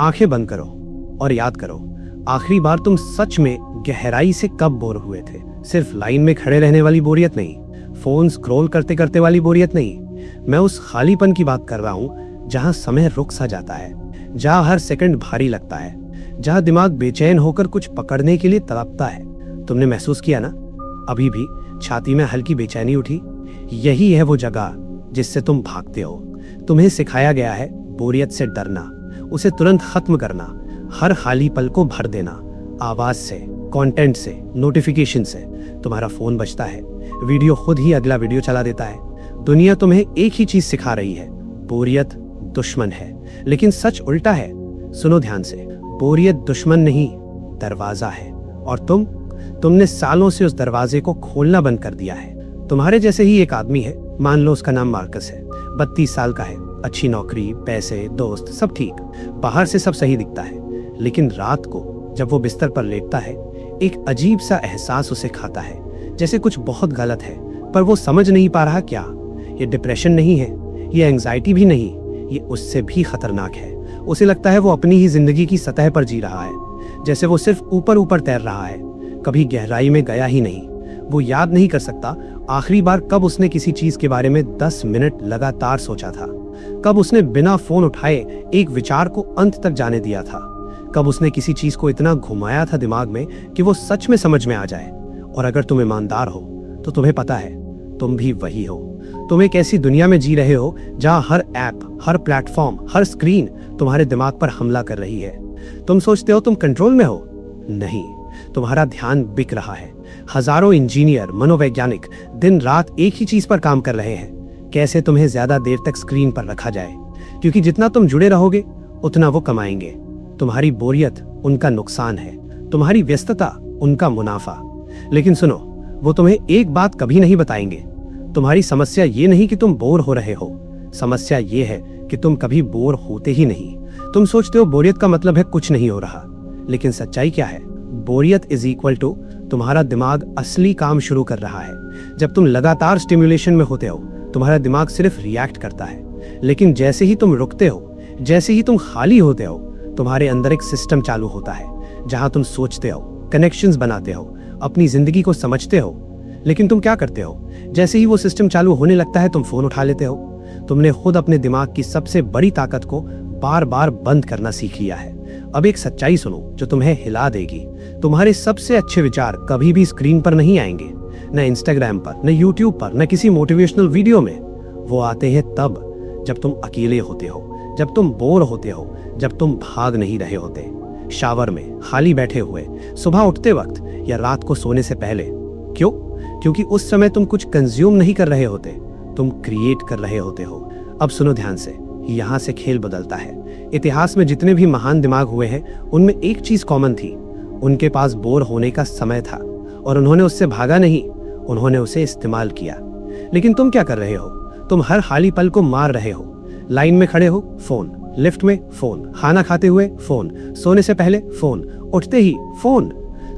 आंखें बंद करो और याद करो, आखिरी बार तुम सच में गहराई से कब बोर हुए थे। सिर्फ लाइन में खड़े रहने वाली बोरियत नहीं, फोन स्क्रॉल करते करते वाली बोरियत नहीं, मैं उस खालीपन की बात कर रहा हूं जहां समय रुक सा जाता है, जहां हर सेकंड भारी लगता है, जहां दिमाग बेचैन होकर कुछ पकड़ने के लिए तड़पता है। तुमने महसूस किया ना, अभी भी छाती में हल्की बेचैनी उठी? यही है वो जगह जिससे तुम भागते हो। तुम्हें सिखाया गया है बोरियत से डरना, उसे तुरंत खत्म करना, हर खाली पल को भर देना, आवाज से, कंटेंट से, नोटिफिकेशन से। तुम्हारा फोन बजता है, वीडियो खुद ही अगला वीडियो चला देता है। दुनिया तुम्हें एक ही चीज सिखा रही है, बोरियत दुश्मन है। लेकिन सच उल्टा है। सुनो ध्यान से, बोरियत दुश्मन नहीं, दरवाजा है। और तुमने सालों से उस दरवाजे को खोलना बंद कर दिया है। तुम्हारे जैसे ही एक आदमी है, मान लो उसका नाम मार्कस है, 32 साल का है, अच्छी नौकरी, पैसे, दोस्त, सब ठीक, बाहर से सब सही दिखता है। लेकिन रात को जब वो बिस्तर पर लेटता है, एक अजीब सा एहसास उसे खाता है, जैसे कुछ बहुत गलत है, पर वो समझ नहीं पा रहा क्या। ये डिप्रेशन नहीं है, ये एंजाइटी भी नहीं, ये उससे भी खतरनाक है। उसे लगता है वो अपनी ही जिंदगी की सतह पर जी रहा है, जैसे वो सिर्फ ऊपर ऊपर तैर रहा है, कभी गहराई में गया ही नहीं। वो याद नहीं कर सकता आखिरी बार कब उसने किसी चीज के बारे में 10 मिनट लगातार सोचा था, कब उसने बिना फोन उठाए एक विचार को अंत तक जाने दिया था, कब उसने किसी चीज को इतना घुमाया था दिमाग में कि वो सच में समझ में आ जाए। और अगर तुम ईमानदार हो तो तुम्हें पता है तुम भी वही हो। तुम एक ऐसी दुनिया में जी रहे हो जहां हर ऐप, हर प्लेटफॉर्म, हर स्क्रीन तुम्हारे दिमाग पर हमला कर रही है। तुम सोचते हो तुम कंट्रोल में हो, नहीं, तुम्हारा ध्यान बिक रहा है। हजारों इंजीनियर, मनोवैज्ञानिक दिन रात एक ही चीज पर काम कर रहे हैं, कैसे तुम्हें ज्यादा देर तक स्क्रीन पर रखा जाए, क्योंकि जितना तुम जुड़े रहोगे उतना वो कमाएंगे। तुम्हारी बोरियत उनका नुकसान है, तुम्हारी व्यस्तता उनका मुनाफा। लेकिन सुनो, वो तुम्हें एक बात कभी नहीं बताएंगे, तुम्हारी समस्या ये नहीं कि तुम बोर हो रहे हो, समस्या ये है कि तुम कभी बोर होते ही नहीं। तुम सोचते हो बोरियत का मतलब है कुछ नहीं हो रहा, लेकिन सच्चाई क्या है? बोरियत इज इक्वल टू तुम्हारा दिमाग असली काम शुरू कर रहा है। जब तुम लगातार स्टिम्युलेशन में होते हो, तुम्हारा दिमाग सिर्फ रिएक्ट करता है, लेकिन जैसे ही तुम रुकते हो, जैसे ही तुम खाली होते हो, तुम्हारे अंदर एक सिस्टम चालू होता है, जहां तुम सोचते हो, कनेक्शंस बनाते हो, अपनी जिंदगी को समझते हो। लेकिन तुम क्या करते हो? जैसे ही वो सिस्टम चालू होने लगता है, तुम फोन उठा लेते हो। तुमने खुद अपने दिमाग की सबसे बड़ी ताकत को बार बार बंद करना सीख लिया है। अब एक सच्चाई सुनो जो तुम्हें हिला देगी। तुम्हारे सबसे अच्छे विचार कभी भी स्क्रीन पर नहीं आएंगे, न इंस्टाग्राम पर, न यूट्यूब पर, न किसी मोटिवेशनल वीडियो में। वो आते हैं तब जब तुम अकेले होते हो, जब तुम बोर होते हो, जब तुम भाग नहीं रहे होते, शावर में, खाली बैठे हुए, सुबह उठते वक्त या रात को सोने से पहले। क्यों? क्योंकि उस समय तुम कुछ कंज्यूम नहीं कर रहे होते, तुम क्रिएट कर रहे होते हो। अब सुनो ध्यान से, यहाँ से खेल बदलता है। इतिहास में जितने भी महान दिमाग हुए हैं, उनमें एक चीज कॉमन थी, उनके पास बोर होने का समय था और उन्होंने उससे भागा नहीं, उन्होंने उसे इस्तेमाल किया। लेकिन तुम क्या कर रहे हो? तुम हर खाली पल को मार रहे हो। लाइन में खड़े हो, फोन, लिफ्ट में फोन, खाना खाते हुए फोन, सोने से पहले फोन, उठते ही फोन।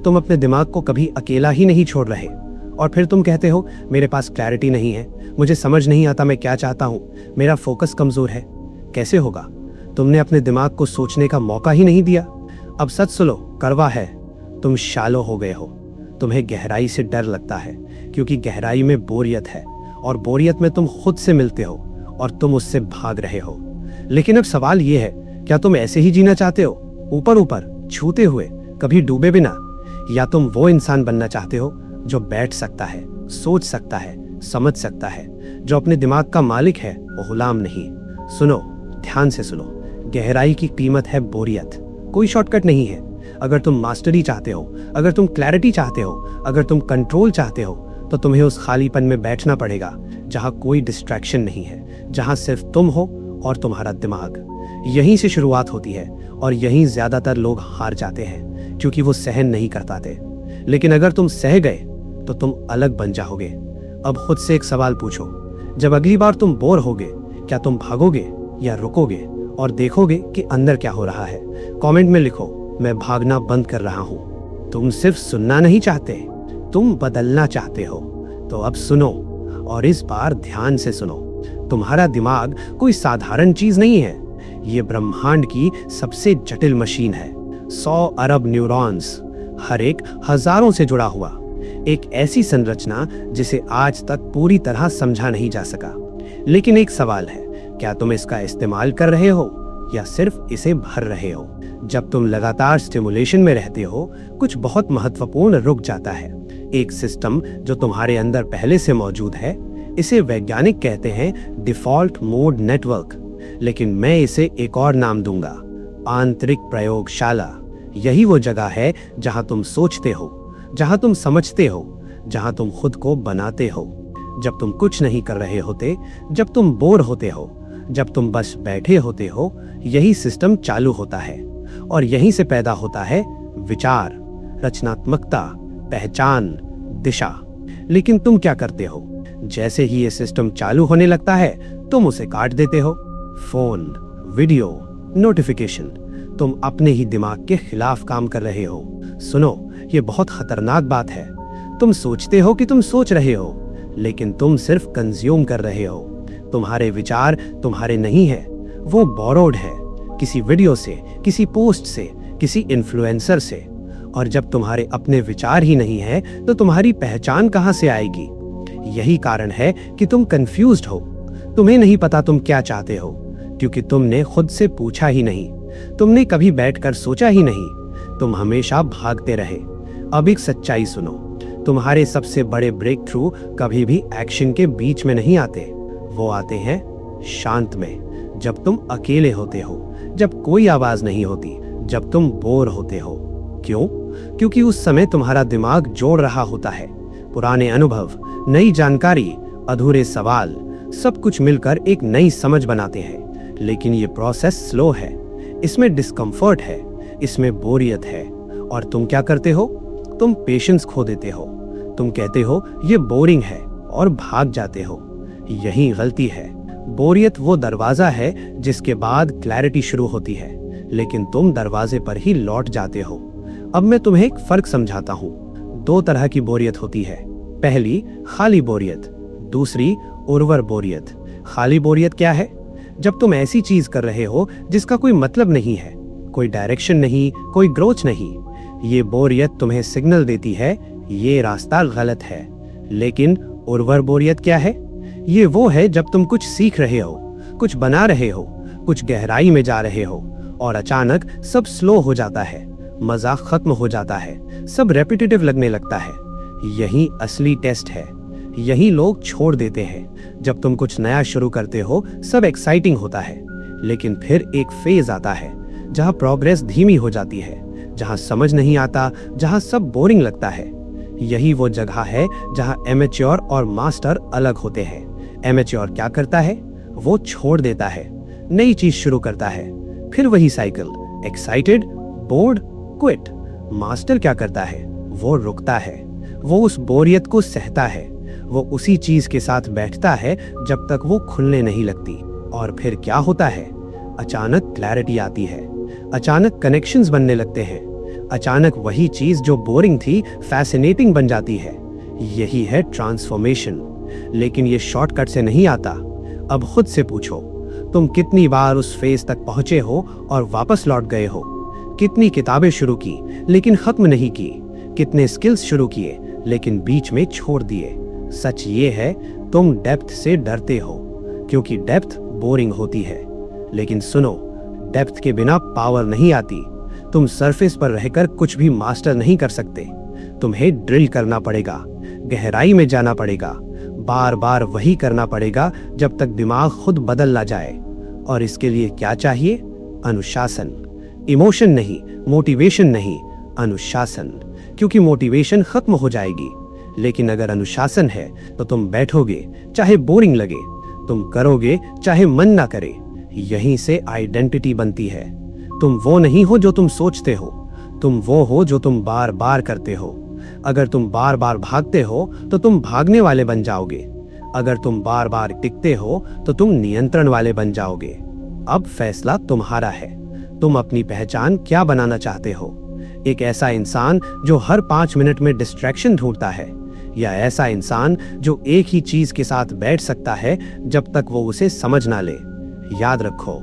तुम अपने दिमाग को कभी अकेला ही नहीं छोड़ रहे। और फिर तुम कहते हो मेरे पास क्लैरिटी नहीं है, मुझे समझ नहीं आता मैं क्या चाहता हूं, मेरा फोकस कमजोर है। कैसे होगा? तुमने अपने दिमाग को सोचने का मौका ही नहीं दिया। अब सच सुनो, कड़वा है, तुम शालो हो गए हो। तुम्हें गहराई से डर लगता है, क्योंकि गहराई में बोरियत है, और बोरियत में तुम खुद से मिलते हो और तुम उससे भाग रहे हो। लेकिन अब सवाल यह है, क्या तुम ऐसे ही जीना चाहते हो, ऊपर ऊपर छूते हुए, कभी डूबे बिना? या तुम वो इंसान बनना चाहते हो जो बैठ सकता है, सोच सकता है, समझ सकता है, जो अपने दिमाग का मालिक है, वो गुलाम नहीं? सुनो, ध्यान से सुनो, गहराई की कीमत है बोरियत, कोई शॉर्टकट नहीं है। अगर तुम मास्टरी चाहते हो, अगर तुम क्लैरिटी चाहते हो, अगर तुम कंट्रोल चाहते हो, तो तुम्हें उस खालीपन में बैठना पड़ेगा जहां कोई डिस्ट्रैक्शन नहीं है, जहां सिर्फ तुम हो और तुम्हारा दिमाग। यहीं से शुरुआत होती है और यहीं ज्यादातर लोग हार जाते हैं, क्योंकि वो सहन नहीं कर पाते। लेकिन अगर तुम सह गए तो तुम अलग बन जाओगे। अब खुद से एक सवाल पूछो, जब अगली बार तुम बोर होगे, क्या तुम भागोगे या रुकोगे और देखोगे कि अंदर क्या हो रहा है? कमेंट में लिखो, मैं भागना बंद कर रहा हूं। तुम सिर्फ सुनना नहीं चाहते, तुम बदलना चाहते हो। तो अब सुनो, और इस बार ध्यान से सुनो। तुम्हारा दिमाग कोई साधारण चीज नहीं है, ये ब्रह्मांड की सबसे जटिल मशीन है। 100 अरब न्यूरॉन्स, हर एक हजारों से जुड़ा हुआ, एक ऐसी संरचना जिसे आज तक पूरी तरह समझा नहीं जा सका। लेकिन एक सवाल है, क्या तुम इसका इस्तेमाल कर रहे हो या सिर्फ इसे भर रहे हो? जब तुम लगातार स्टिमुलेशन में रहते हो, कुछ बहुत महत्वपूर्ण रुक जाता है। एक सिस्टम जो तुम्हारे अंदर पहले से मौजूद है, इसे वैज्ञानिक कहते हैं डिफॉल्ट मोड नेटवर्क, लेकिन मैं इसे एक और नाम दूंगा, आंतरिक प्रयोगशाला। यही वो जगह है जहां तुम सोचते हो, जहां तुम समझते हो, जहां तुम खुद को बनाते हो। जब तुम कुछ नहीं कर रहे होते, जब तुम बोर होते हो, जब तुम बस बैठे होते हो, यही सिस्टम चालू होता है। और यहीं से पैदा होता है विचार, रचनात्मकता, पहचान, दिशा। लेकिन तुम क्या करते हो? जैसे ही ये सिस्टम चालू होने लगता है, तुम उसे काट देते हो। फोन, वीडियो, नोटिफिकेशन, तुम अपने ही दिमाग के खिलाफ काम कर रहे हो। सुनो, ये बहुत खतरनाक बात है। तुम सोचते हो कि तुम सोच रहे हो, लेकिन तुम सिर्फ कंज्यूम कर रहे हो। तुम्हारे विचार तुम्हारे नहीं है, वो बोरोड है, किसी वीडियो से, किसी पोस्ट से, किसी इन्फ्लुएंसर से। और जब तुम्हारे अपने विचार ही नहीं है, तो तुम्हारी पहचान कहां से आएगी? यही कारण है कि तुम कंफ्यूज्ड हो। तुम्हें नहीं पता तुम क्या चाहते हो, क्योंकि तुमने खुद से पूछा ही नहीं। तुमने कभी बैठकर सोचा ही नहीं। तुम हमेशा भागते रहे। अब एक सच्चाई सुनो, तुम्हारे सबसे बड़े ब्रेक थ्रू कभी भी एक्शन के बीच में नहीं आते, वो आते हैं शांत में, जब तुम अकेले होते हो, जब कोई आवाज नहीं होती, जब तुम बोर होते हो। क्यों? क्योंकि उस समय तुम्हारा दिमाग जोड़ रहा होता है, पुराने अनुभव, नई जानकारी, अधूरे सवाल, सब कुछ मिलकर एक नई समझ बनाते हैं। लेकिन ये प्रोसेस स्लो है, इसमें डिस्कम्फर्ट है, इसमें बोरियत है। और तुम क्या करते हो? तुम पेशेंस खो देते हो। तुम कहते हो ये बोरिंग है और भाग जाते हो। यही गलती है। बोरियत वो दरवाजा है जिसके बाद क्लैरिटी शुरू होती है, लेकिन तुम दरवाजे पर ही लौट जाते हो। अब मैं तुम्हें एक फर्क समझाता हूँ। 2 तरह की बोरियत होती है। पहली खाली बोरियत, दूसरी उर्वर बोरियत। खाली बोरियत क्या है? जब तुम ऐसी चीज कर रहे हो जिसका कोई मतलब नहीं है, कोई डायरेक्शन नहीं, कोई ग्रोथ नहीं। ये बोरियत तुम्हें सिग्नल देती है ये रास्ता गलत है। लेकिन उर्वर बोरियत क्या है? ये वो है जब तुम कुछ सीख रहे हो, कुछ बना रहे हो, कुछ गहराई में जा रहे हो, और अचानक सब स्लो हो जाता है, मजाक खत्म हो जाता है, सब रेपिटेटिव लगने लगता है। यही असली टेस्ट है। यही लोग छोड़ देते हैं। जब तुम कुछ नया शुरू करते हो, सब एक्साइटिंग होता है, लेकिन फिर एक फेज आता है जहां प्रोग्रेस धीमी हो जाती है, जहां समझ नहीं आता, जहां सब बोरिंग लगता है। यही वो जगह है जहां एमेच्योर और मास्टर अलग होते हैं। एमेच्योर क्या करता है? वो छोड़ देता है, नई चीज शुरू करता है, फिर वही cycle, excited, board, quit. Master क्या करता है? वो रुकता है, वो उस बोरियत को सहता है, वो उसी चीज के साथ बैठता है जब तक वो खुलने नहीं लगती। और फिर क्या होता है? अचानक क्लैरिटी आती है, अचानक कनेक्शंस बनने लगते हैं, अचानक वही चीज जो बोरिंग थी फैसिनेटिंग बन जाती है। यही है ट्रांसफॉर्मेशन। लेकिन ये शॉर्टकट से नहीं आता। अब खुद से पूछो, तुम कितनी बार उस फेज तक पहुंचे हो और वापस लौट गए हो? कितनी किताबें शुरू की लेकिन खत्म नहीं की? कितने स्किल्स शुरू किए लेकिन बीच में छोड़ दिए? सच ये है, तुम डेप्थ से डरते हो, क्योंकि डेप्थ बोरिंग होती है। लेकिन सुनो, डेप्थ के बिना पावर नहीं आती। तुम सरफेस पर रहकर कुछ भी मास्टर नहीं कर सकते। तुम्हें ड्रिल करना पड़ेगा, गहराई में जाना पड़ेगा, बार बार वही करना पड़ेगा जब तक दिमाग खुद बदल ना जाए। और इसके लिए क्या चाहिए? अनुशासन। इमोशन नहीं, मोटिवेशन नहीं, अनुशासन। क्योंकि मोटिवेशन खत्म हो जाएगी, लेकिन अगर अनुशासन है तो तुम बैठोगे चाहे बोरिंग लगे, तुम करोगे चाहे मन ना करे। यहीं से आइडेंटिटी बनती है। तुम वो नहीं हो जो तुम सोचते हो, तुम वो हो जो तुम बार बार करते हो। अगर तुम बार बार भागते हो तो तुम भागने वाले बन जाओगे। अगर तुम बार बार टिकते हो तो तुम नियंत्रण वाले बन जाओगे। अब फैसला तुम्हारा है। तुम अपनी पहचान क्या बनाना चाहते हो? एक ऐसा इंसान जो हर 5 मिनट में डिस्ट्रैक्शन ढूंढता है, या ऐसा इंसान जो एक ही चीज के साथ बैठ सकता है जब तक वो उसे समझ ना ले? याद रखो,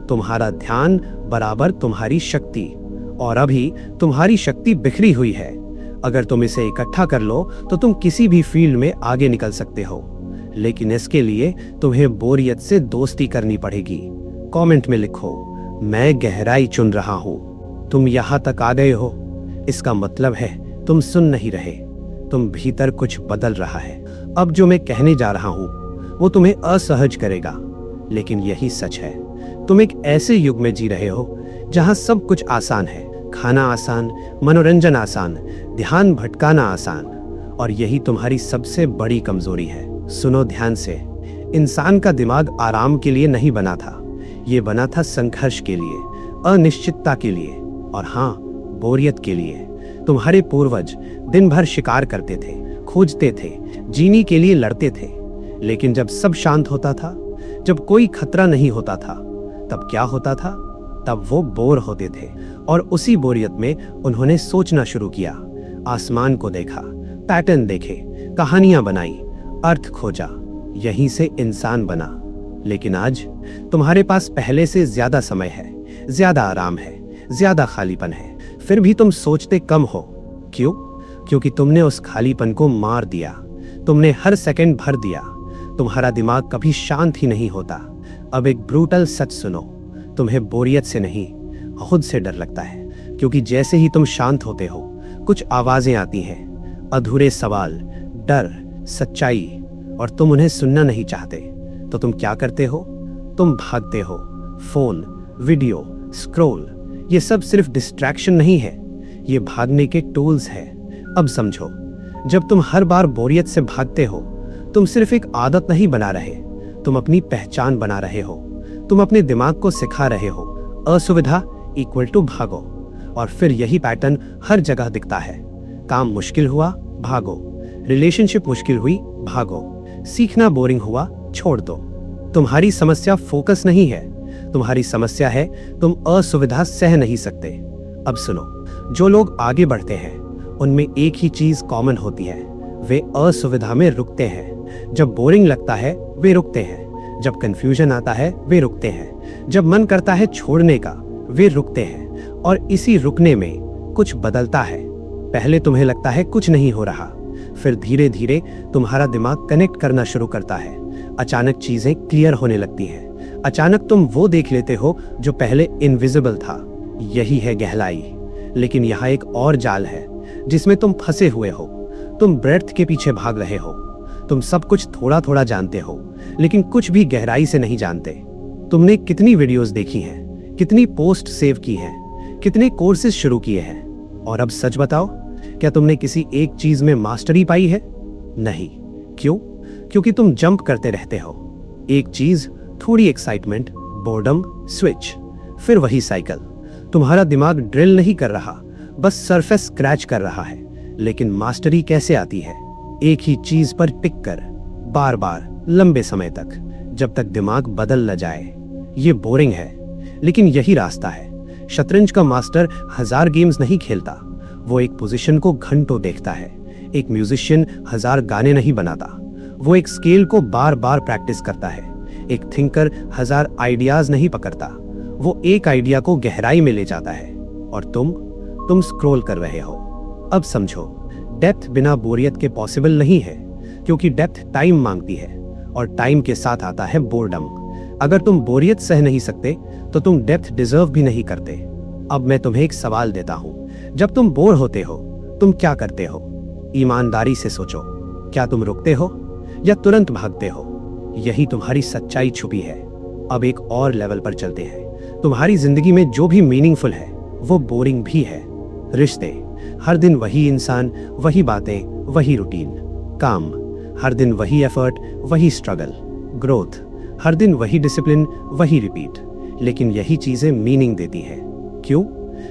तुम्हारा ध्यान बराबर तुम्हारी शक्ति, और अभी तुम्हारी शक्ति बिखरी हुई है। अगर तुम इसे इकट्ठा कर लो तो तुम किसी भी फील्ड में आगे निकल सकते हो, लेकिन इसके लिए तुम्हें बोरियत से दोस्ती करनी पड़ेगी। कमेंट में लिखो, मैं गहराई चुन रहा हूं। तुम यहां तक आ गए हो, इसका मतलब है तुम सुन नहीं रहे, तुम भीतर कुछ बदल रहा है। अब जो मैं कहने जा रहा हूं वो तुम्हें असहज करेगा, लेकिन यही सच है। तुम एक ऐसे युग में जी रहे हो जहां सब कुछ आसान है, खाना आसान, मनोरंजन आसान, ध्यान भटकाना आसान, और यही तुम्हारी सबसे बड़ी कमजोरी है। सुनो ध्यान से, इंसान का दिमाग आराम के लिए नहीं बना था, ये बना था संघर्ष के लिए, अनिश्चितता के लिए, और हाँ, बोरियत के लिए। तुम्हारे पूर्वज दिन भर शिकार करते थे, खोजते थे, जीने के लिए लड़ते थे, लेकिन जब सब शांत होता था, जब कोई खतरा नहीं होता था, तब क्या होता था? तब वो बोर होते थे, और उसी बोरियत में उन्होंने सोचना शुरू किया। आसमान को देखा, पैटर्न देखे, कहानियां बनाई, अर्थ खोजा, यहीं से इंसान बना। लेकिन आज तुम्हारे पास पहले से ज्यादा समय है, ज्यादा आराम है, ज्यादा खालीपन है, फिर भी तुम सोचते कम हो। क्यों? क्योंकि तुमने उस खालीपन को मार दिया, तुमने हर सेकंड भर दिया। तुम्हारा दिमाग कभी शांत ही नहीं होता। अब एक ब्रूटल सच सुनो, तुम्हें बोरियत से नहीं, खुद से डर लगता है, क्योंकि जैसे ही तुम शांत होते हो, कुछ आवाजें आती हैं, अधूरे सवाल, डर, सच्चाई, और तुम उन्हें सुनना नहीं चाहते। तो तुम क्या करते हो? तुम भागते हो। फोन, वीडियो, स्क्रॉल, ये सब सिर्फ डिस्ट्रैक्शन नहीं है, ये भागने के टूल्स है। अब समझो, जब तुम हर बार बोरियत से भागते हो, तुम सिर्फ एक आदत नहीं बना रहे, तुम अपनी पहचान बना रहे हो। तुम अपने दिमाग को सिखा रहे हो, असुविधा इक्वल टू भागो, और फिर यही पैटर्न हर जगह दिखता है। काम मुश्किल हुआ, भागो, रिलेशनशिप मुश्किल हुई, भागो, सीखना बोरिंग हुआ, छोड़ दो। तुम्हारी समस्या फोकस नहीं है, तुम्हारी समस्या है तुम असुविधा सह नहीं सकते। अब सुनो, जो लोग आगे बढ़ते हैं उनमें एक ही चीज कॉमन होती है, वे असुविधा में रुकते हैं। जब बोरिंग लगता है वे रुकते हैं, जब कंफ्यूजन आता है वे रुकते हैं, जब मन करता है छोड़ने का वे रुकते हैं, और इसी रुकने में कुछ बदलता है। पहले तुम्हें लगता है कुछ नहीं हो रहा, फिर धीरे धीरे तुम्हारा दिमाग कनेक्ट करना शुरू करता है। अचानक चीजें क्लियर होने लगती हैं, अचानक तुम वो देख लेते हो जो पहले इनविजिबल था। यही है गहराई। लेकिन यहाँ एक और जाल है जिसमें तुम फंसे हुए हो। तुम ब्रेथ के पीछे भाग रहे हो, तुम सब कुछ थोड़ा थोड़ा जानते हो, लेकिन कुछ भी गहराई से नहीं जानते। तुमने कितनी वीडियोस देखी हैं, कितनी पोस्ट सेव की हैं, कितने कोर्सेज शुरू किए हैं, और अब सच बताओ, क्या तुमने किसी एक चीज में मास्टरी पाई है? नहीं। क्यों? क्योंकि तुम जंप करते रहते हो। एक चीज, थोड़ी एक्साइटमेंट, बोर्डम, स्विच, फिर वही साइकिल। तुम्हारा दिमाग ड्रिल नहीं कर रहा, बस सरफेस स्क्रैच कर रहा है। लेकिन मास्टरी कैसे आती है? एक ही चीज पर टिक कर, बार बार, लंबे समय तक, जब तक दिमाग बदल न जाए। ये बोरिंग है, लेकिन यही रास्ता है। शतरंज का मास्टर 1000 गेम्स नहीं खेलता, वो एक पोजीशन को घंटों देखता है। एक म्यूजिशियन 1000 गाने नहीं बनाता, वो एक स्केल को बार बार प्रैक्टिस करता है। एक थिंकर 1000 आइडियाज नहीं पकड़ता, वो एक आइडिया को गहराई में ले जाता है। और तुम स्क्रॉल कर रहे हो। अब समझो, डेप्थ बिना बोरियत के पॉसिबल नहीं है, क्योंकि डेप्थ टाइम मांगती है, और टाइम के साथ आता है बोर्डम। अगर तुम बोरियत सह नहीं सकते तो तुम डेप्थ डिजर्व भी नहीं करते। अब मैं तुम्हें एक सवाल देता हूं, जब तुम बोर होते हो तुम क्या करते हो? ईमानदारी से सोचो, क्या तुम रुकते हो या तुरंत भागते हो? यही तुम्हारी सच्चाई छुपी है। अब एक और लेवल पर चलते हैं। तुम्हारी जिंदगी में जो भी मीनिंगफुल है वो बोरिंग भी है। रिश्ते, हर दिन वही इंसान, वही बातें, वही रूटीन। काम, हर दिन वही एफर्ट, वही स्ट्रगल। ग्रोथ, हर दिन वही डिसिप्लिन, वही रिपीट। लेकिन यही चीजें मीनिंग देती हैं। क्यों?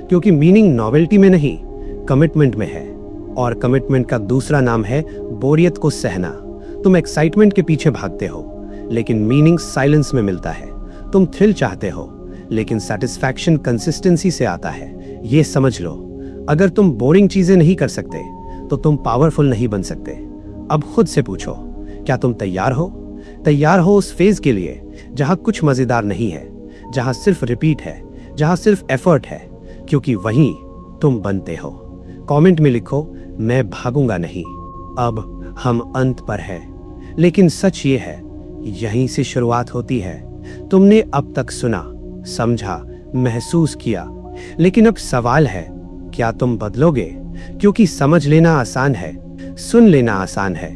क्योंकि मीनिंग नॉवेल्टी में नहीं, कमिटमेंट में है। और कमिटमेंट का दूसरा नाम है बोरियत को सहना। तुम एक्साइटमेंट के पीछे भागते हो, लेकिन मीनिंग साइलेंस में मिलता है। तुम थ्रिल चाहते हो, लेकिन सेटिस्फैक्शन कंसिस्टेंसी से आता है। ये समझ लो, अगर तुम बोरिंग चीजें नहीं कर सकते तो तुम पावरफुल नहीं बन सकते। अब खुद से पूछो, क्या तुम तैयार हो? तैयार हो उस फेज के लिए जहां कुछ मजेदार नहीं है, जहां सिर्फ रिपीट है, जहां सिर्फ एफर्ट है, क्योंकि वहीं तुम बनते हो। कमेंट में लिखो, मैं भागूंगा नहीं। अब हम अंत पर हैं, लेकिन सच ये है, यहीं से शुरुआत होती है। तुमने अब तक सुना, समझा, महसूस किया, लेकिन अब सवाल है, क्या तुम बदलोगे? क्योंकि समझ लेना आसान है, सुन लेना आसान है,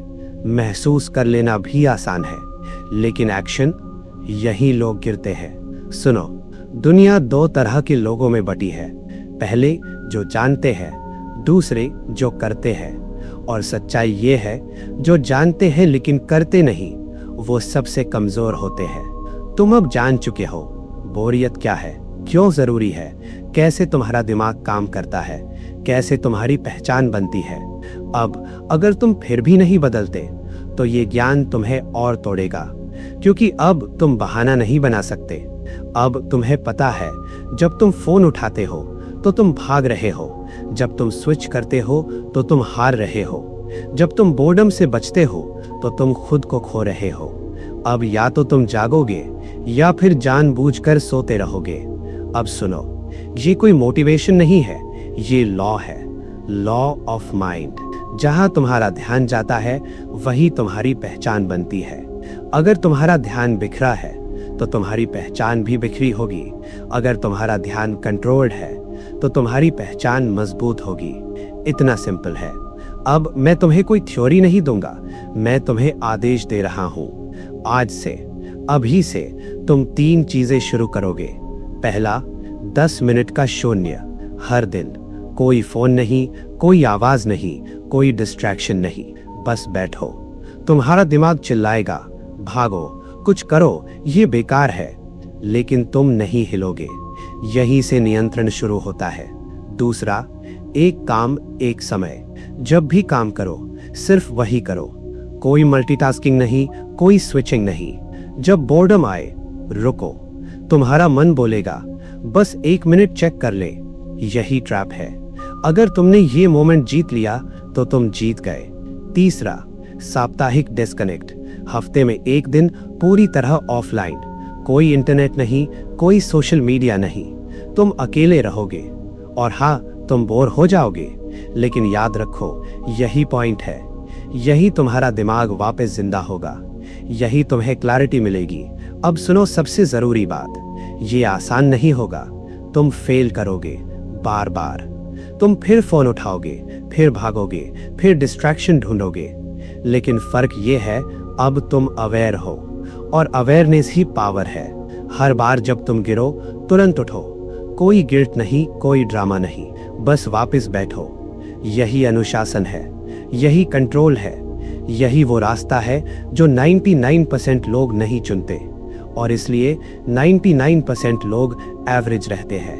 महसूस कर लेना भी आसान है, लेकिन एक्शन, यही लोग गिरते हैं। सुनो, दुनिया दो तरह के लोगों में बटी है। पहले जो जानते हैं, दूसरे जो करते हैं। और सच्चाई ये है, जो जानते हैं लेकिन करते नहीं, वो सबसे कमजोर होते हैं। तुम अब जान चुके हो बोरियत क्या है, क्यों जरूरी है, कैसे तुम्हारा दिमाग काम करता है, कैसे तुम्हारी पहचान बनती है। अब अगर तुम फिर भी नहीं बदलते, तो ये ज्ञान तुम्हें और तोड़ेगा, क्योंकि अब तुम बहाना नहीं बना सकते। अब तुम्हें पता है, जब तुम फोन उठाते हो तो तुम भाग रहे हो, जब तुम स्विच करते हो तो तुम हार रहे हो, जब तुम बोर्डम से बचते हो तो तुम खुद को खो रहे हो। अब या तो तुम जागोगे या फिर जानबूझकर सोते रहोगे। अब सुनो, ये कोई मोटिवेशन नहीं है, ये लॉ है, लॉ ऑफ माइंड। जहां तुम्हारा ध्यान जाता है, वही तुम्हारी पहचान बनती है। अगर तुम्हारा ध्यान बिखरा है, तो तुम्हारी पहचान भी बिखरी होगी। अगर तुम्हारा ध्यान कंट्रोल्ड है, तो तुम्हारी पहचान मजबूत होगी। इतना सिंपल है। अब मैं तुम्हें कोई थ्योरी नहीं दूंगा, मैं तुम्हें आदेश दे रहा हूं। आज से, अभी से तुम 3 चीजें शुरू करोगे। पहला, 10 मिनट का शून्य हर दिन। कोई फोन नहीं, कोई आवाज नहीं, कोई डिस्ट्रैक्शन नहीं, बस बैठो। तुम्हारा दिमाग चिल्लाएगा, भागो, कुछ करो, ये बेकार है, लेकिन तुम नहीं हिलोगे। यहीं से नियंत्रण शुरू होता है। दूसरा, एक काम एक समय। जब भी काम करो, सिर्फ वही करो, कोई मल्टीटास्किंग नहीं, कोई स्विचिंग नहीं। जब बोर्डम आए, रुको। तुम्हारा मन बोलेगा, बस 1 मिनट चेक कर ले। यही ट्रैप है। अगर तुमने ये मोमेंट जीत लिया, तो तुम जीत गए। तीसरा, साप्ताहिक डिस्कनेक्ट। हफ्ते में 1 दिन पूरी तरह ऑफलाइन, कोई इंटरनेट नहीं, कोई सोशल मीडिया नहीं। तुम अकेले रहोगे, और हाँ, तुम बोर हो जाओगे, लेकिन याद रखो, यही पॉइंट है। यही तुम्हारा दिमाग वापस जिंदा होगा, यही तुम्हें क्लैरिटी मिलेगी। अब सुनो सबसे जरूरी बात, ये आसान नहीं होगा। तुम फेल करोगे बार बार। तुम फिर फोन उठाओगे, फिर भागोगे, फिर डिस्ट्रैक्शन ढूंढोगे, लेकिन फर्क ये है, अब तुम अवेयर हो, और अवेयरनेस ही पावर है। हर बार जब तुम गिरो, तुरंत उठो। कोई गिल्ट नहीं, कोई ड्रामा नहीं, बस वापस बैठो। यही अनुशासन है, यही कंट्रोल है, यही वो रास्ता है जो 99% लोग नहीं चुनते, और इसलिए 99% लोग एवरेज रहते हैं।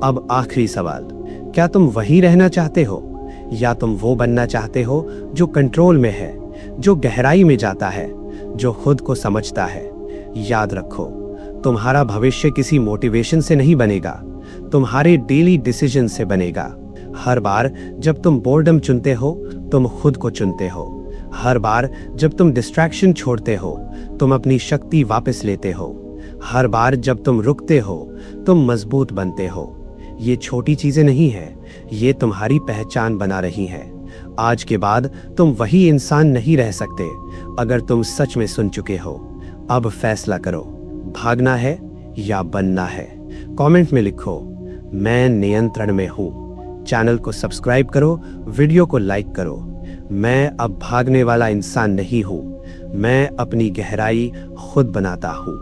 अब आखिरी सवाल, क्या तुम वही रहना चाहते हो, या तुम वो बनना चाहते हो जो कंट्रोल में है, जो गहराई में जाता है, जो खुद को समझता है? याद रखो, तुम्हारा भविष्य किसी मोटिवेशन से नहीं बनेगा, तुम्हारे डेली डिसीजन से बनेगा। हर बार जब तुम बोर्डम चुनते हो, तुम खुद को चुनते हो। हर बार जब तुम डिस्ट्रैक्शन छोड़ते हो, तुम अपनी शक्ति वापस लेते हो। हर बार जब तुम रुकते हो, तुम मजबूत बनते हो। ये छोटी चीजें नहीं हैं, ये तुम्हारी पहचान बना रही हैं। आज के बाद तुम वही इंसान नहीं रह सकते, अगर तुम सच में सुन चुके हो। अब फैसला करो, भागना है या बनना है। कमेंट में लिखो, मैं नियंत्रण में हूं। चैनल को सब्सक्राइब करो, वीडियो को लाइक करो। मैं अब भागने वाला इंसान नहीं हूं, मैं अपनी गहराई खुद बनाता हूं।